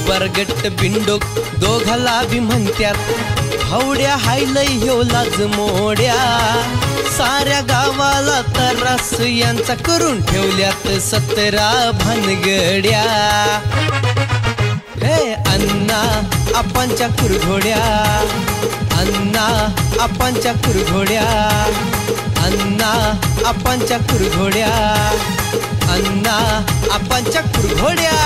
बरगट बिंडोक दोघाला बी म्हणत्यात हवड्या हायलय ह्यो लाज मोड्या साऱ्या गावाला तरास यांचा करून ठेवल्यात 17 भानगड्या हे अण्णा आपांच्या कुरघोड्या अण्णा आपांच्या कुरघोड्या अण्णा आपांच्या कुरघोड्या अण्णा आपांच्या कुरघोड्या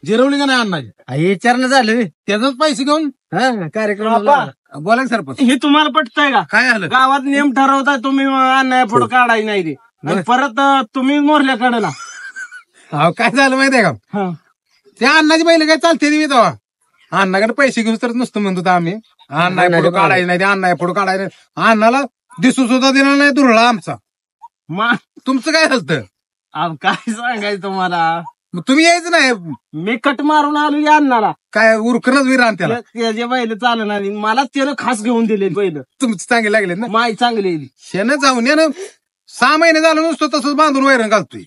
जिरवली का नाही अण्णाजी विचारणं झालं त्याचाच पैसे घेऊन कार्यक्रम बोला सरपंच हे तुम्हाला पटतंय का काय झालं गावात नियम ठरवताय तुम्ही अन्याय पुढे काढायची नाही रे आणि परत तुम्ही मोरल्या काढला अहो काय झालं माहितीये का त्या अण्णाची पहिले काय चालते ती तेव्हा अण्णाकडे पैसे घेऊन तर नुसतं म्हणतो आम्ही अण्णा पुढे काढायचं नाही ते अण्णा पुढे काढायचं नाही अण्णाला दिसू सुद्धा दिला नाही दुरळा आमचा तुमचं काय झालं काय सांगायचं तुम्हाला मग तुम्ही यायचं नाही मी कट मारून आलो या अन्नाला काय उरकणच विरान त्याला त्याचे बैल चालणार आणि मला त्यानं खास घेऊन दिले बैल तुमचं चांगले लागले ना माय चांगली शेण जाऊन या 6 महिने झालं नुसतं तसंच बांधून वैरण घालतोय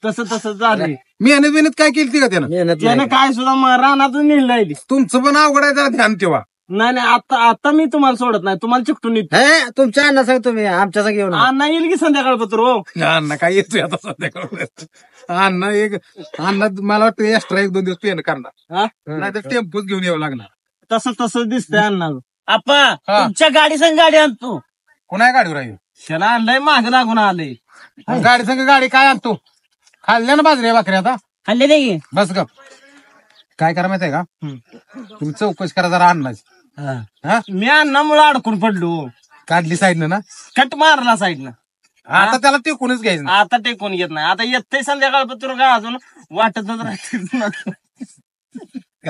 तसं झालंय मेहनत काय केली का त्यानं काय सुद्धा रानातून नेलं तुमचं पण अवघड आहे जरा ध्यान ठेवा नाही आता मी तुम्हाला सोडत नाही तुम्हाला चिकटून येतो तुमच्या अण्णा सांग तुम्ही आमच्या सांग येऊन अण्णा येईल की संध्याकाळ पत्र अण्णा काय येतोय आता संध्याकाळ अण्णा मला वाटतं एक्स्ट्रा 1-2 दिवस पेन करणार नाही तर टेम्पोच घेऊन यावं लागणार तसं दिसतंय अण्णा आपा तुमच्या गाडी संग गाडी आणतो कुणा गाडीवर आहे त्याला आणलंय माग लागून आलंय गाडी संग गाडी काय आणतो खाल्ल्या ना बाजरी भाकरी आता खाल्ले नाही बस ग काय करा माहितीये का तुम्ही चौकशी करा जरा अण्णाची मी अण्णामुळे अडकून पडलो काढली साईडनं ना कट मारला साईडनं आता त्याला ते कोणीच घ्यायचं आता टेकून घेत नाही आता येतंय संध्याकाळ पत्र का अजून वाटतच राहते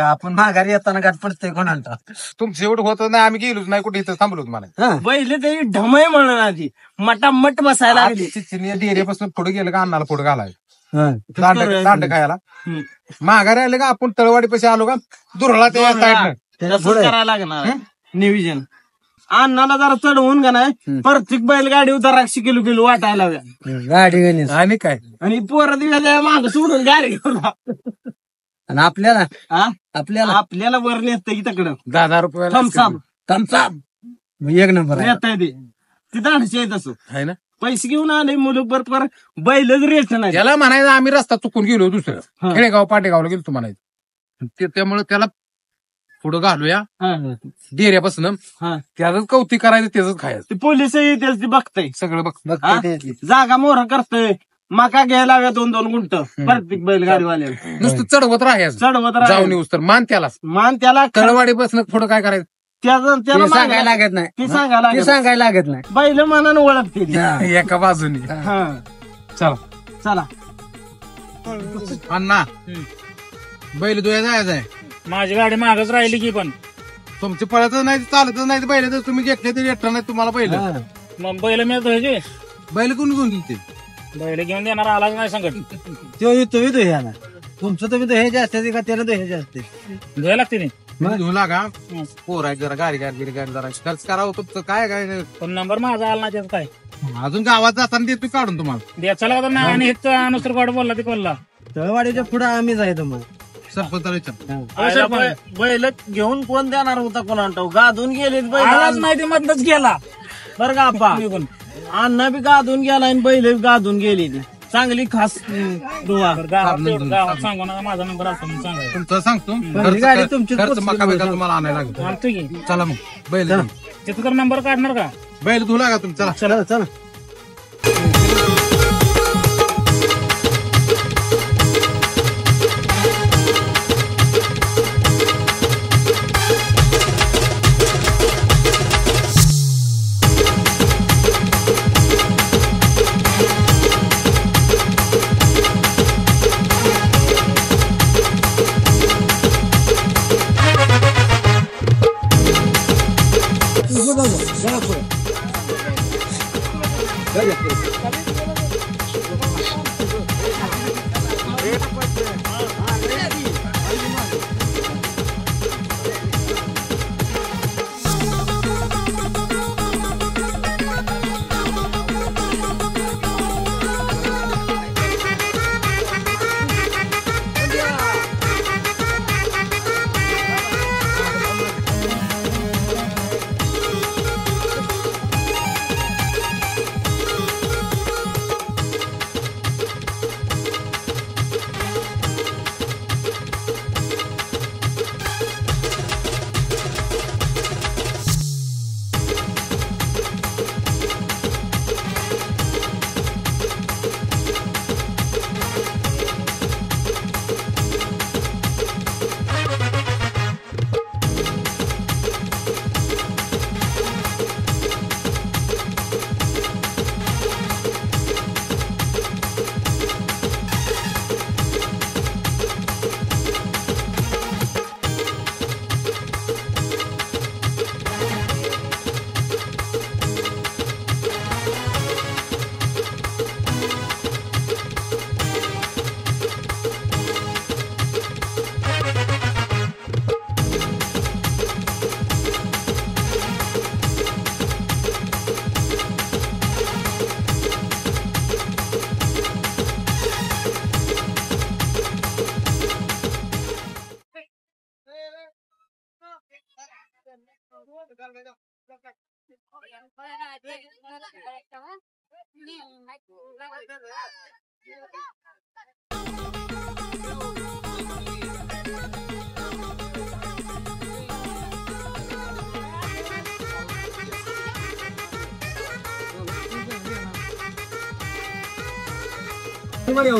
आपण माघारी येताना गाठ पडतंय कोणाला तुमचं एवढं होत नाही आम्ही गेलोच नाही कुठे इथं थांबलो मला पहिले तरी ढमय म्हणून आधी मटामट बसायला लागली डेऱ्यापासून पुढे गेलं का अण्णाला पुढे घालायचं दांड खायला माघारी आले का आपण तळवाडी पैसे आलो का दुरळा ते करायला लागणार नियोजन अण्णाला जरा चढवून का नाही प्रत्येक बैलगाडी उतर 100 किलो वाटायला गाडी आणि काय आणि पोरं दिवस माग सोडून गाडी घेऊन आणि आपल्याला वर नेत की तिकडं 10,000 रुपये थमसाम एक नंबर नेता येते तिथं 800 आहे तसं आहे ना पैसे घेऊन आले मुलं बरोबर बैलच रेट नाही त्याला म्हणायचं आम्ही रस्ता चुकून गेलो दुसरं खेडेगाव पाटेगावला गेलो म्हणायचं त्यामुळे त्याला पुढं घालूया डेऱ्यापासून त्याच कौतिक करायचं त्याच खायचं पोलिस येतेच ती बघताय सगळं बघ जागा मोहरा करतय मका घ्यायला हव्या 2-2 गुंट प्रत्येक बैलगाडीवाले नुसतं चढवत राहायचं जाऊन येऊस तर मान त्याला तळवाडी बसणं पुढं काय करायचं त्याला सांगायला लागत नाही ती सांगायला लागत नाही बैल मनानं ओळखते एका बाजूने चला अण्णा बैल दुया जायचं आहे माझी गाडी मागच राहिली की पण तुमची पळतच नाही चालतच नाही बैल तर तुम्ही घेतले तरी येत नाही तुम्हाला पहिलं मग बैल मिळतो ह्याची बैल कोण घेऊन गेली बैल घेऊन देणार आलाच नाही संकट तो येतो ह्याला तुमचं तुम्ही तो हे जे असते का त्याला तो हे जे असते धुवायला लागते ती. घेऊ लागा पोर आहे जरा गाडी जरा खर्च करावं तुमचं काय काय पण नंबर माझा आला नाही त्याचं काय अजून गावात जाताना देतो काढून तुम्हाला द्यायचा तर नाही आणि एक अनुसर गोड बोलला ते कोल्हा तळवाडीच्या पुढे आम्ही जायचं मग सरपंचाला विचार आयला बैल घेऊन कोण देणार होता कोणाला गाधून गेलेत आलाच बैल नाही ते मधनच गेला बरं का आपा निघून. अण्णा बी गाधून गेला आणि बैल बी गाधून गेली चांगली खास दुवा तर गावात सांगू नका माझा नंबर असतो म्हणून सांगायचं तुमचं सांगतो गाडी तुमचीच खर्च पोचली मका बिका तुम्हाला आणायला लागेल आणतो की चला मग बैल घेऊन. तिथं तर नंबर काढणार का बैल धुऊ लागा तुम्ही चला चला चला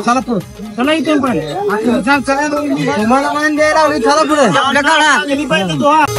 चला पुढं. चला इथून पण तुम्हाला मान द्यायला लावली चला पुढे आपल्या काढा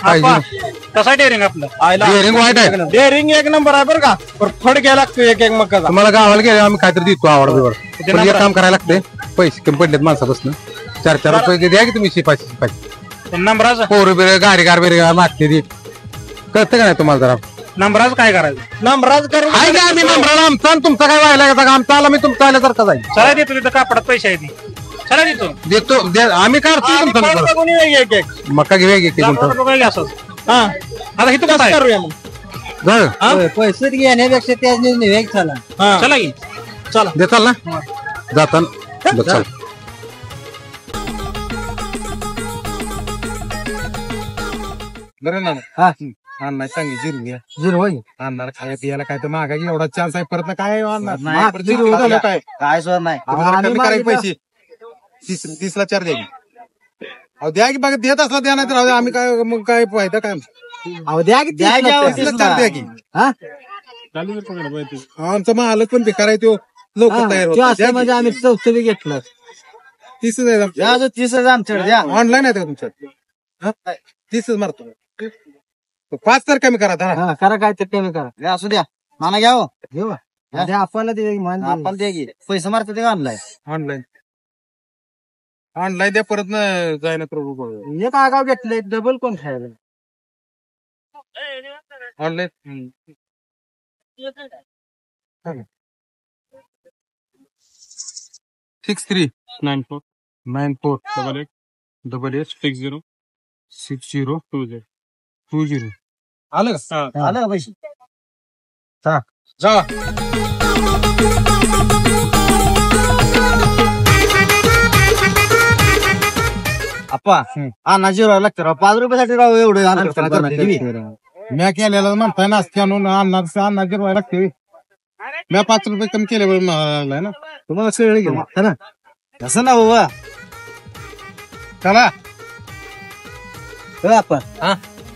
पाहिजे कसा डेअरिंग आपलं डेअरिंग वाईट आहे डेअरिंग एक नंबर आहे बरं का पण फड घ्यायला लागतो एक एक मकाचा. तुम्हाला गावाला गेले आम्ही काहीतरी देतो आवड बिवड पण एक काम करायला लागते पैसे कमी पडलेत माणसापासून 4-4 रुपये द्या की तुम्ही शिपाची नंबराचं पोरं बिर गाडी बिरगार मागते ती कळतं का नाही तुम्हाला जरा नंबराचं काय करायचं नंबराज करून आहे का आम्ही नंबराला आमचा आणि तुमचा काय व्हायला का आमचा आला मी तुमचा आल्यासारखा जाईल चला देतो तिथं कापडात पैसे आहेत चला देतो देतो आम्ही काढतो तुमचा नंबर. कोणी एक एक मका घेऊया की तुमचा काय असं हा आता इथं कसं आहे करूया मग. झालं पैसे घेण्यापेक्षा त्याच निवेक झाला. हा चला की चला देताल ना जाताना बरं, चल. बरं ना हा अण्णा सांगे जिरू घ्या जिरो होय अण्णाला खाया पियाला काय तर मागा एवढा चान्स आहे परत ना काय आणणार नाही, परत जिरू झालं काय काय सोड नाही तुम्ही जरा आम्ही कमी करायचे मागितलं. पैसे 30ला 4 द्या की अहो द्या की बघा देत असला द्या नाही तर राहू द्या. आम्ही काय मग काय फायदा काय अहो द्या की द्या की, अहो, 30ला 4 द्या की हा आमचा मालक पण बेकार आहे तो लवकर तयार ते असं होतो म्हणजे आम्ही चौथरी घेतलं 30 आहे द्या जो 30 आमच्याकडे द्या ऑनलाईन आहे का तुमच्यात 30 मारतो 5 तर कमी करा धरा हा करा काय ते कमी करा द्या असू द्या माना घ्या हो घेऊ द्या आपण आपण द्या की पैसे मारतो ते ऑनलाईन ऑनलाईन द्या परत न जायना तर एक आगाव घेतलंय डबल कोण खायला ऑनलाईन 639498606020 आलं का आलं का पैसे जा अप्पा अण्णा जिरावं लागतं राव 5 रुपयासाठी राव एवढं म्या केलेला म्हणताय नास्ते आणून अन्ना गिरवायला लागते म्या 5 रुपये कमी केल्यावर लागलाय ना तुम्हाला सगळं घेऊ ना कसं ना बाबा चला आपण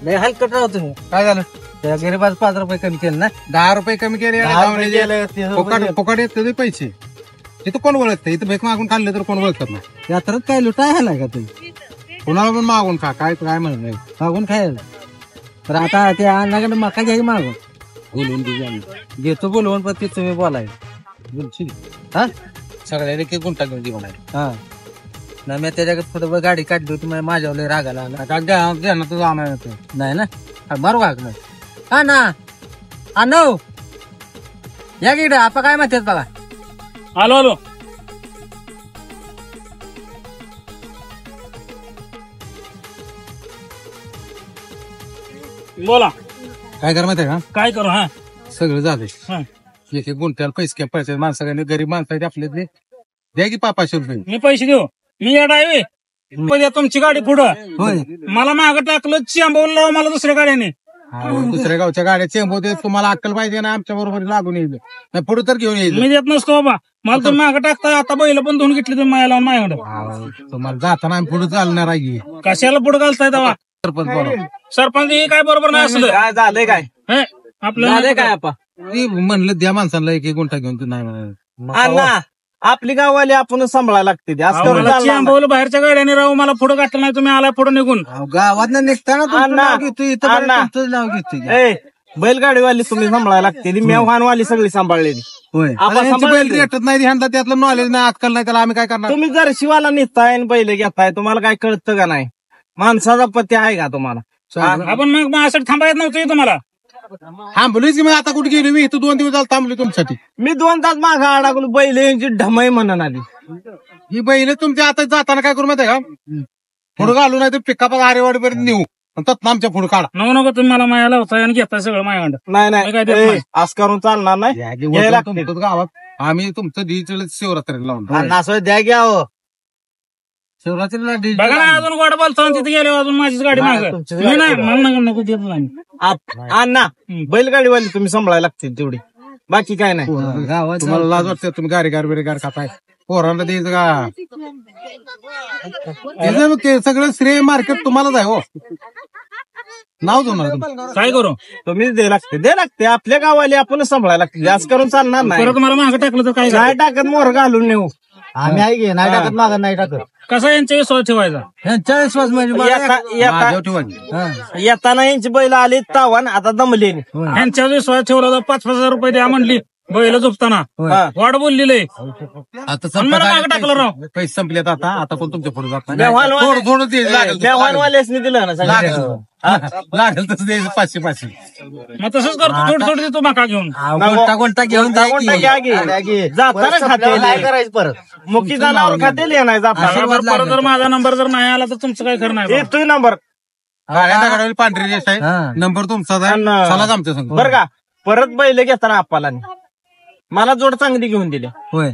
नाही हलकट राहतो तुम्ही काय झालं त्या गरीबाच 5 रुपये कमी केले ना 10 रुपये कमी केले 10 रुपये केले, 30 रुपये फुकट केले. फुकट येते पैसे इथं कोण ओळखतं इथं भेक मागून खाल्ले तर कोण ओळखत नाही यात्रात काय लुटाय ना का तुम्ही कोणाला पण मागून खा काय काय म्हणत नाही मागून खायला तर आता ते अण्णाकडे मका घ्या की मागून बोलवून घेतो बोलवून पण ते तुम्ही बोलायचं बोलशील हा सगळ्या एक गुंठा घेऊन घेऊन हा ना मी त्याच्याकडे थोडं गाडी काढली होती माझ्यावर लय राग आला ना तुझा आणायला नाही ना मारू का नाही हा ना आणव या की आपण काय म्हणतात बघा आलो बोला काय कर माहितीये का काय करू हा सगळं झालंय हा. एक गुंठ्याला पैसे पैसे माणसाकडे गरीब माणसं आहेत आपले द्या की 500 रुपये मी पैसे देऊ मी येडा आहे पहिले तुमची गाडी पुढं होय मला मागं टाकलं चिंबवून लाव मला दुसऱ्या गाड्याने दुसऱ्या गावच्या गाड्या चेंबवते तुम्हाला अक्कल पाहिजे ना आमच्या बरोबर लागून येईल नाही पुढे तर घेऊन येईल मी देत नसतो बाबा मला तुम्ही मागं टाकता आता बैल पण धुवून घेतली तुम्ही माया लावून माझ्याकडे तुम्हाला जाताना आम्ही पुढे चालणार आहे कशाला पुढे घालताय तेव्हा सरपंच बोला सरपंच हे काय बरोबर नाही असलं काय झालंय काय हे, आपलं काय आपण म्हणलं द्या माणसाला एक गुंठा घेऊन तू नाही म्हणाला. अण्णा आपली गाववाली आपण सांभाळायला लागते ते. असं करून मला चालणार नाही. चिंबवलं बाहेरच्या गाड्याने राहू मला पुढे गाठलं नाही तुम्ही आला पुढे निघून गावात निघताना तुमचं अण्णा, नाव घेतो इथं पण अण्णा. तुमचंच नाव घेतो ए बैलगाडीवाली तुम्ही सांभाळायला लागते ती मेवहानवाली सगळी सांभाळलेली होय आपण आता यांची बैल सांभाळलेली. रेटत नाही ह्यांना त्यातलं नॉलेज नाही अक्कल नाही त्याला आम्ही काय करणार तुम्ही जर शिवाला निघताय आणि बैल घेताय तुम्हाला काय कळतं का नाही माणसाचा पत्ते आहे का तुम्हाला आपण मग माझ्यासाठी थांबायचं नव्हतं तुम्हाला थांबलोच की मग आता कुठे गेली मी इथं 2 दिवस झालं थांबली तुमच्यासाठी मी 2 तास मागं अडकलो बैल यांची ढमय म्हणून आली ही बैल तुमच्या आता जाताना काय करू माहिती आहे का पुढे घालू नाही तर पिकापात आरेवाडीपर्यंत नेऊ आणि तत्न आमच्या पुढे काढा नको तुम्ही मला माया लावताय आणि घेताय सगळं माझ्याकडं नाही मी काय नाही देत ए, नाही. असं करून चालणार नाही घ्यायला लागते. तुमचं गावात आम्ही तुमचं डिजिटल शिवरात्री लावून अण्णा असं द्या घ्या हो. शिवरात्रीला बघा ना अजून गोड बोलतो तिथे गेले अजून माझीच गाडी माग तुमचीच मी नाही गाडी. मला नको देत नाही अण्णा बैलगाडीवाली तुम्ही सांभाळायला लागते तेवढी बाकी काय नाही गावात तुम्हाला लाज वाटते तुम्ही गारी बिरेगार खाताय पोरांना द्यायचं का त्याचं मग ते सगळं श्रेय मार्केट तुम्हालाच आहे हो नाव देणार तुम्ही. काय करू तुम्हीच दे लागते आपल्या गावाली आपणच सांभाळायला लागते जास्त करून चालणार नाही परत मला मागं टाकलं तर काय काय टाकत मोर घालून नेऊ आम्ही आहे की नाही टाकत मागं नाही टाकत कसा यांच्या विश्वास ठेवायचा? ह्यांचा विश्वास म्हणजे मला माझ्यावर ठेवा. येताना यांची बैल आली तावन आता दमले यांच्या विश्वास ठेवला तर 5,000 रुपये द्या म्हणली बैल झोपताना वाढ बोललेले आता मला मागं टाकलं राव. पैसे संपलेत आता कोण तुमच्या पुढे जात नाही. देवाणवाले- थोडं थोडं ते लागेल देवाणवाल्यासनी दिलं ना सगळं. लागेल तसं द्यायचं 500 मग तसंच करतो थोडी थोडी देतो माका घेऊन. गोंटा घेऊन द्या गोंटा की. घ्या की. जाताना काय खाते करायचं परत मुखी जनावर खाते नाही जाताना परत जर माझा नंबर जर नाही आला तर तुमचं काय खरं नाही. येतोय नंबर गाड्या पांढरी रेष आहे. हा. नंबर तुमचा आहे. आणि- चला आमच्या संग. बर का परत बैल घेताना आपाला मला जोड चांगली घेऊन दिली. होय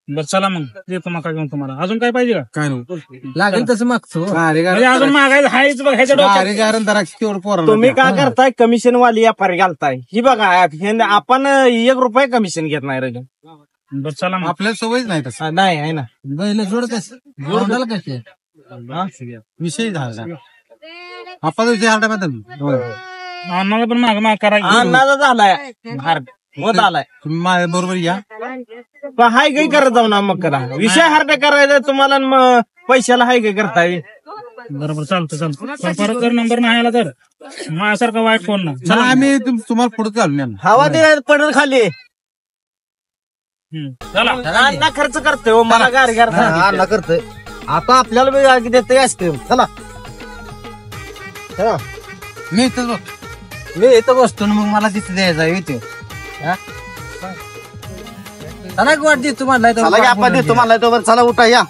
बरं चला मग देतो मका घेऊन तुम्हाला. अजून काय पाहिजे का? काय नाही लागेल तसं मागतो म्हणजे अजून मागायचं हायच बघ ह्याच्या डोक्यात. तेवढं पोरांना तुम्ही काय करताय कमिशन वाली व्यापारी घालताय ही बघा आपण 1 रुपया कमिशन घेत नाही रे बरं चला मग. आपल्याला सवयच नाही तसं नाही आहे ना बैल जोडत जोडायला कसे विषय झाला आपण विषय हार्डा आम्हाला पण माग करायचं. अन्नाचा झालाय होत आलाय तुम्ही माझ्या बरोबर या. पण हाय काही करत जाऊ ना मग करा विषय हार्ड करायचा तुम्हाला मग पैशाला हाय काही करताय. बरोबर चालतं पण परत जर नंबर नाही आला तर माझ्यासारखा वाईट फोन ना. चला आम्ही तुम्हाला पुढे चालू या. हवा दे पडल खाली चला अण्णा खर्च करतोय हो, मला गाडी अण्णा करतोय आता आपल्याला बी देतोय आईस्क्रीम चला चला. मी इथंच बघ. मी इथं बसतो ना मग मला तिथे द्यायचा येते चला की वाट देतो म्हणलाय तो. चला की आपण देतो मला तो चला उठा या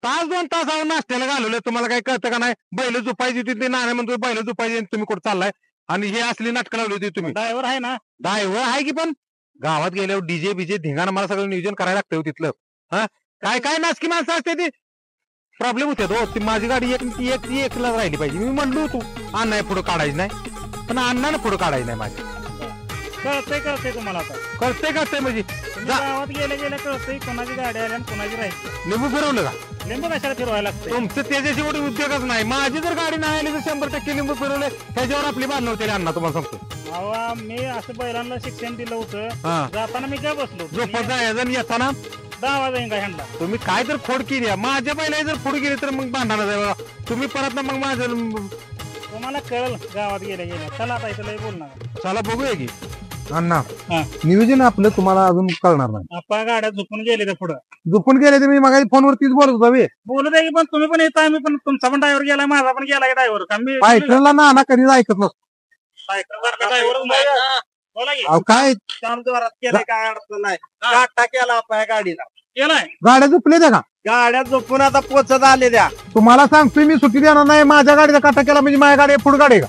तास 2 तास नाश्त्याला घालवलं तुम्हाला काय कळतं का नाही बैल झोपायची होती ते नाणे म्हणतो बैल झोपायची तुम्ही कुठं चाललाय आणि हे असली नाटकं लावली होती तुम्ही ड्रायव्हर आहे ना ड्रायव्हर आहे की पण गावात गेल्यावर डीजे बीजे धिंगाणा मला सगळं नियोजन करायला लागतं तिथलं हा काय काय नाचकी माणसं असते ती प्रॉब्लेम होते तो ती माझी गाडी एकला राहिली पाहिजे मी म्हणलो होतो अण्णा पुढे काढायची नाही पण अण्णाने पुढे काढायची नाही माझी कळतंय तुम्हाला आता कळतंय म्हणजे गावात गेल्या कळतंय कोणाची गाडी आली आणि कोणाची राहायची लिंबू फिरवलं का लिंबू कशाला फिरवायला लागतं तुमचं त्याच्याशी एवढे उद्योगच नाही माझी जर गाडी नाही आली तर 100% लिंबू फिरवले त्याच्यावर आपली बांधणं होते अण्णा तुम्हाला सांगतो अहो मी असं बैलांना शिक्षण दिलं होतं जाताना मी काय बसलो झोपत जायचं येताना 10 वाजता का ह्यांना तुम्ही काय तर खोड केली माझ्या बैला जर खोड केली तर मग बांधायला जाय तुम्ही परत ना मग माझं तुम्हाला कळल गावात गेल्या चला आता इथं लय बोलणार चला बघूया की अण्णा नियोजन आपलं तुम्हाला अजून कळणार नाही आपण गाड्या झोपून गेले तर पुढं झोपून गेले तर मी मग फोनवरतीच बोलत होता बोलू द्या की पण तुम्ही पण येता आम्ही पण तुमचा पण ड्रायव्हर गेलाय माझा पण गेलाय ड्रायव्हर सायकलला ना कधीच ऐकत नसतो काय केलाय काय अडचण नाही काटा केला आपण गाडीला गेलाय गाड्या झोपले त्या का गाड्या झोपून आता पोचत आले द्या तुम्हाला सांगतोय मी सुट्टी देणार नाही माझ्या गाडीचा काटा केला म्हणजे माझ्या गाडी पुढे गाडी का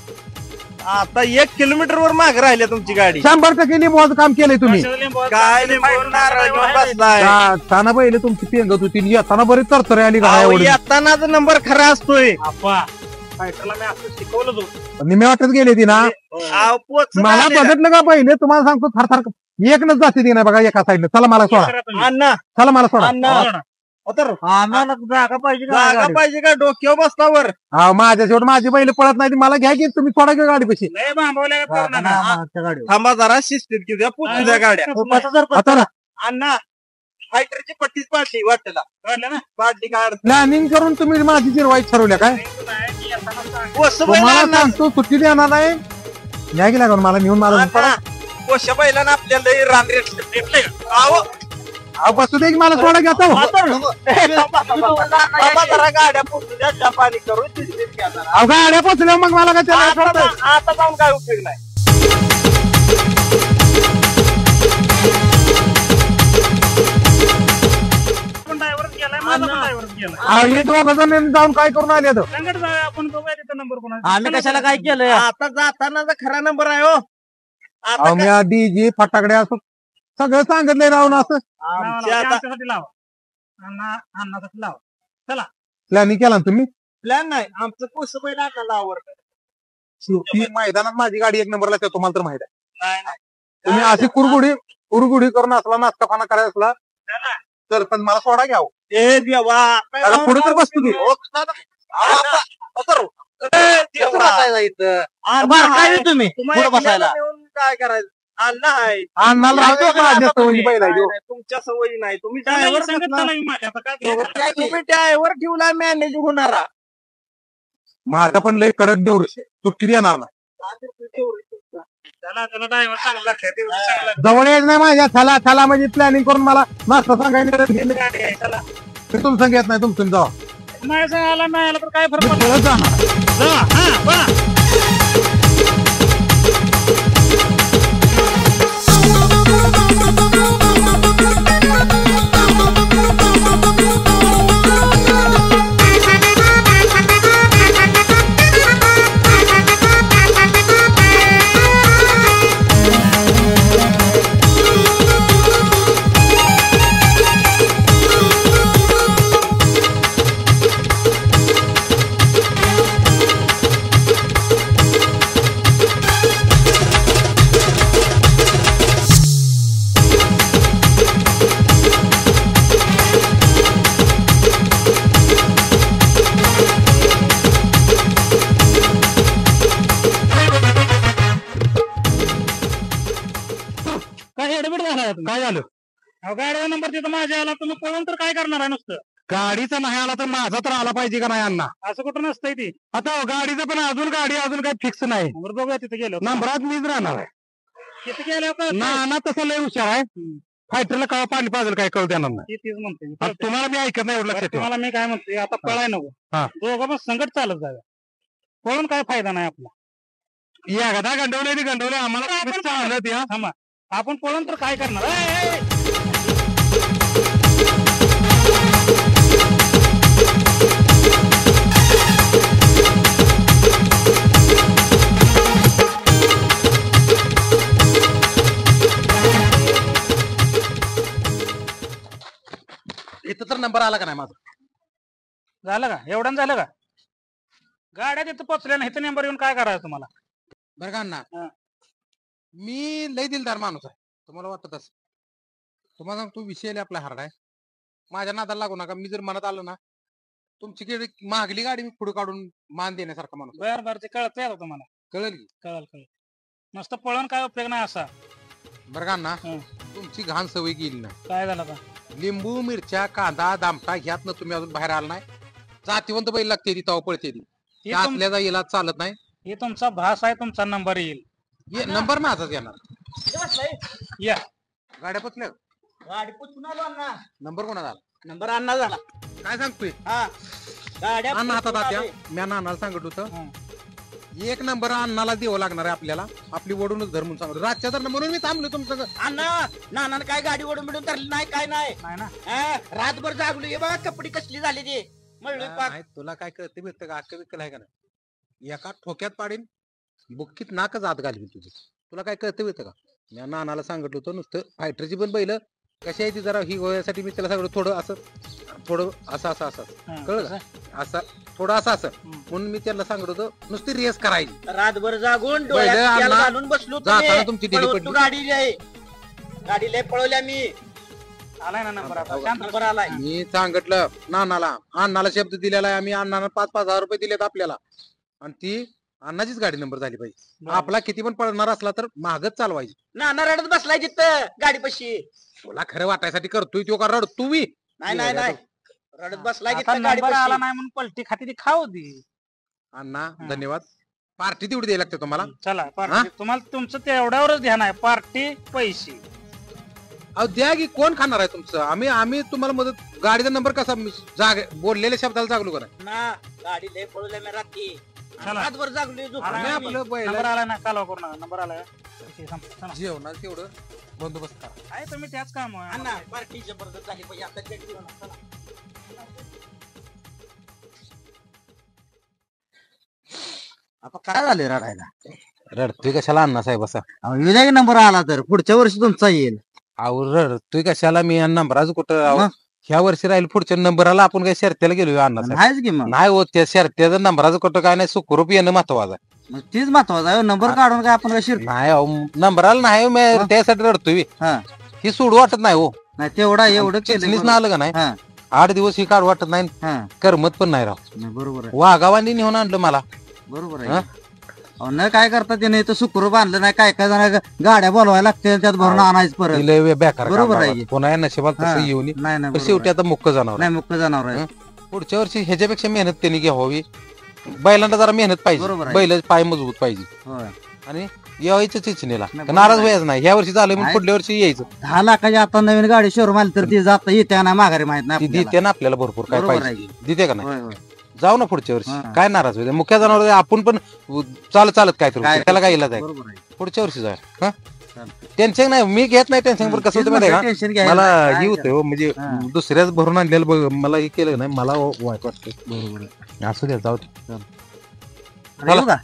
आता 1 किलोमीटर वर मागे राहिले तुमची गाडी 100% लिंबूचं काम केलंय तुम्ही काय बसलाय ताना पहिले तुमची पेंगत होती येताना बरीच तरतरी आली येतानाच नंबर खरा असतोय फायटरला मी असं शिकवलं होतं निम्या वाटत गेले ती ना मला बघितलं का पहिले तुम्हाला सांगतो थरथर एकच जाते ती नाही बघा एका साईडने चला मला सोडा अण्णा चला मला सोडा जागा पाहिजे का डोक्यावर बसतावर माझ्या शेवट माझी बैल पळत नाही मला घ्या की तुम्ही सोडा की गाडी पशी थांबा जरा शिस्तीत घेऊ पुढे त्या गाड्या अण्णा फायटरची पट्टीच पाडली वाटला पाडली काय प्लॅनिंग करून तुम्ही माझी जिरवाई ठरवल्या काय तुम्हाला सांगतो सुट्टी देणार नाही घ्या की लागून मला नेऊन मला कोशा बैलांना आपल्याला रान रेटले बसू दे की मला सोडा घेतो गाड्या पोचल्या पाणी करून गाड्या पोचल्या मग मला काय आता जाऊन काय उपयोग नाही माझा पण driver गेला. हे दोघ जण जाऊन काय करून आले तर संकट जाऊया आपण बघूया तिथं नंबर कोणाचा. आम्ही कशाला काय केलंय आता जाताना खरा नंबर आहे हो आता मी आधी जी फटाकडे असं सगळं सांगितलंय राहून असं आमची लावा, आता आमच्यासाठी लावा. अण्णासाठी लावा. प्लॅनिंग केला ना तुम्ही प्लॅन नाही आमचं कोस बैल आणला आवडतं शेवटी मैदानात माझी गाडी एक नंबरला त्या तुम्हाला तर माहित आहे नाही नाही तुम्ही अशी कुरगुडी करून असला नाश्तापाना करायला असला तर पण मला सोडा घ्यावं ए देवा अरे पुढे तर बसतो की काय तुम्ही पुढे बसायला काय करायचं अण्णा आहे अण्णाला राहतो का माझ्या सवयी पहिला ह्यो? तुमच्या सवयी नाही तुम्ही ड्रायव्हर ड्रायव्हर संगत चला की माझ्या, आता काय करायचं? तुम्ही ड्रायव्हर ठेवला मॅनेज होणारा माझा पण लय कडक देऊ सुट्टी येणार ना चला ड्रायव्हर चांगला लक्षात येऊ, चांगला. जवळ येत नाही माझ्या चला चला म्हणजे प्लॅनिंग करून मला नाश्ता सांगायला तुम संग येत नाही तुमचं जावा नाही सांगायला नाही आला तर काय फरक मी पडतो? पळत जाणार जा, हा, बा. काय एडमिट झाला तुम्ही? काय झालं अहो, गाडीचा नंबर तिथं माझ्या आला तुम्ही पळून तर काय करणार आहे नुसतं? गाडीचा नाही आला तर माझा तर आला पाहिजे का नाही अण्णा असं कुठं नसतंय ती. आता गाडीचं पण अजून काही फिक्स नाही बरं बघूया तिथे गेलो नंबरात मीच राहणार आहे तिथे गेल्यावर कळतंय. ना तसं लय हुशार आहे फायटरला कळा पाणी पाजल काय कळू देणार नाही ती तीच म्हणते मी. आता तुम्हाला मी ऐकत नाही एवढं बरं, लक्षात ठेवा तुम्हाला मी काय म्हणतोय आता पळाय नको. हा. दोघं पण संकट चालत जाव्या. पळून काय फायदा नाही आपला. या गदा गंडवले आम्हाला आपण चाललं ते हा. थांबा, आपण पळून तर काय करणार? ए, ए, ए. इथं तर नंबर आला का नाही माझा झालं का? एवढं झालं का? गाड्या तिथं पोचल्या नाही, इथं नंबर येऊन काय करायचं तुम्हाला? बरं का अण्णा हा. मी लय दिलदार माणूस आहे तुम्हाला वाटत असं तुम्हाला सांगतो विषय लय आपला हार्ड आहे माझ्या नादाला लागू नका मी जर मनात आलो ना तुमची मागली गाडी मी पुढे काढून मान देण्यासारखा माणूस आहे. बरं ते कळतंय आता तुम्हाला. कळलं की कळलं. नुसतं पळून काय उपयोग नाही असा. बरं का अण्णा हं. तुमची घाण सवय गेली ना काय झालं आता? लिंबू मिरच्या कांदा दामटा ह्यातनं तुम्ही अजून बाहेर आला नाही जातीवंत बैल लागते ती तवा पळते ती हे त्या असल्याचा इलाज चालत नाही हे तुमचा भास आहे, तुमचा नंबर येईल. नंबर माझाच येणार या गाड्या पचल्या गाडी पुसून आलो अण्णा नंबर कोणाचा आला नंबर अण्णा झाला काय सांगतोय हा गाड्या अण्णा हातात पुसून आत्या आलोय. मी अण्णाला सांगत होतं हं. एक नंबर अण्णाला द्यावं लागणार आहे आपल्याला आपली ओढूनच धर म्हणून सांगतो रातच्या तर म्हणून मी थांबलो तुमचं अण्णा नानानं काय गाडी ओढून बिडून धरली नाही काय नाही नाही ना. हा, रातभर जागलो हे बघा कपडे कसली झाली ते म्हणलं पाक नाही, तुला काय कळते भेटतं का अक्क बिक्कल आहे का नाही एका ठोक्यात पाडीन बुक्कीत नाकच आत घालवीन तुझी तुला काय कळतं भेटतं का मी नानाला सांगितलं होतं नुसतं फायटरची पण बैल कशी आहे ती जरा ही गोळ्यासाठी मी त्याला सांगितलं थोडं असं असं हं, कळलं कसं? का? असं थोडं असं हं. म्हणून मी त्याला सांगत होतो नुसती रेस करायची रातभर जागून बैलं डोळ्यात तेल अण्णा घालून बसलो जाताना तुमची ढिली पळवतो पडली. गाडी लय गाडी लय पळवल्या मी आलाय ना नंबर आता. शांत नंबर आलाय मी सांगितलं नानाला अण्णाला शब्द दिलेला आहे आम्ही अण्णाला 5,000 रुपये दिलेत आपल्याला आणि ती अण्णाचीच गाडी नंबर झाली पाहिजे बरं. आपला किती पण पळणार असला तर मागच चालवायची नाना रडत बसलाय तिथं गाडी पशी तुला खरं वाटायसाठी करतोय तो का रड तू बी नाही नाही नाही रडत बसलाय आता तिथं गाडी नंबर आला पशी नाही म्हणून पलटी खाती ती खाऊ दे. अण्णा हा. धन्यवाद पार्टी तेवढी द्यायला लागते तुम्हाला चला हा? पार्टी तुम्हाला तुमचं तेवढ्यावरच ध्यान आहे. पार्टी पैसे अहो द्या की कोण खाणार आहे तुमचं आम्ही तुम्हाला मदत गाडीचा नंबर कसा बोललेल्या शब्दाला जागलो का नाही ना गाडी लय पळवल्या मी रात्री चला. रातभर जागलोय झोपून. आम्ही आला. आपलं बैल नंबर आला ना कालवा करू नका. नंबर आला चला. जेवणार तेवढं बंदोबस्त करा काय तुम्ही त्याच काम अण्णा पार्टी जबरदस्त झाली पाहिजे आता चेक देऊ ना. चला. आता काय झाले रडायला? रडतोय कशाला अण्णा साहेब असा विनायक नंबर आला तर पुढच्या वर्षी तुमचा येईल. अहो रडतोय कशाला मी नंबराच कुठं अहो, मग? ह्या वर्षी राहील पुढच्या नंबराला आपण काही शर्त्याला गेलो अण्णा साहेब आहेच की मग. नाही होत त्या शर्त्याचं नंबराचं कुठं काय नाही सुखरूप येणं महत्वाचं आहे. मग तीच महत्वाचं आहे. नंबर काढून काय आपण काय शिर नाही अहो नंबराला नाही मी त्यासाठी रडतोय हा ही सोडू वाटत नाही हो नाही तेवढा एवढं केलं चिचणीच बरोबर. ना आलं का नाही हा 8 दिवस ही काढू वाटत नाही हा करमत पण नाही राव नाही, बरोबर आहे वाघावांनी नेऊन आणलं मला बरोबर हा? आहे. अहो, न काय करता त्याने इथं सुखरूप बांधलं नाही. काय काय जण गाड्या बोलवायला लागते त्यात भरून आणायचं परत. तिला बेकार बरोबर काम आहे. लावा. पुन्हा या नशिबात हा. तसं येऊन नाही नाही पण बरोबर शेवटी आहे. आता मुक्क जाणार नाही मुक्त जनावर आहे. पुढच्या वर्षी ह्याच्यापेक्षा मेहनत त्यांनी घ्यावी बैलांना जरा मेहनत पाहिजे बरोबर आहे. बैल पाय मजबूत पाहिजे होय. आणि यायचं चिचणीला नाही, नाराज बरोबर आहे. व्हायचं नाही ह्या वर्षी झालं म्हणून नाही. पुढल्या वर्षी यायचं 10 लाखाची आता नवीन गाडी शोरूम आली तर ती जाता येते नाही माघारी माहित ती नाही आपल्याला. देते ना आपल्याला भरपूर काय बरोबर पाहिजे आहे. देते का नाही होय होय जाऊ ना पुढच्या वर्षी हा. काय नाराज व्हायचं मुख्य जनावर आपण पण चालत चालत काय करू काय त्याला काय इलाज आहे बरोबर आहे. पुढच्या वर्षी जाय हा चालतंय. टेन्शन नाही मी घेत नाही टेन्शन पण कसं होतं माहिती आहे टेन्शन का घ्यायला मला नाही, हे काय होतं हो, म्हणजे हा. दुसऱ्याच भरून आणलेलं बघ मला हे केलं नाही मला वाईट वाटतं बरोबर आहे. असू द्या जाऊ दे. अरे, येऊ का?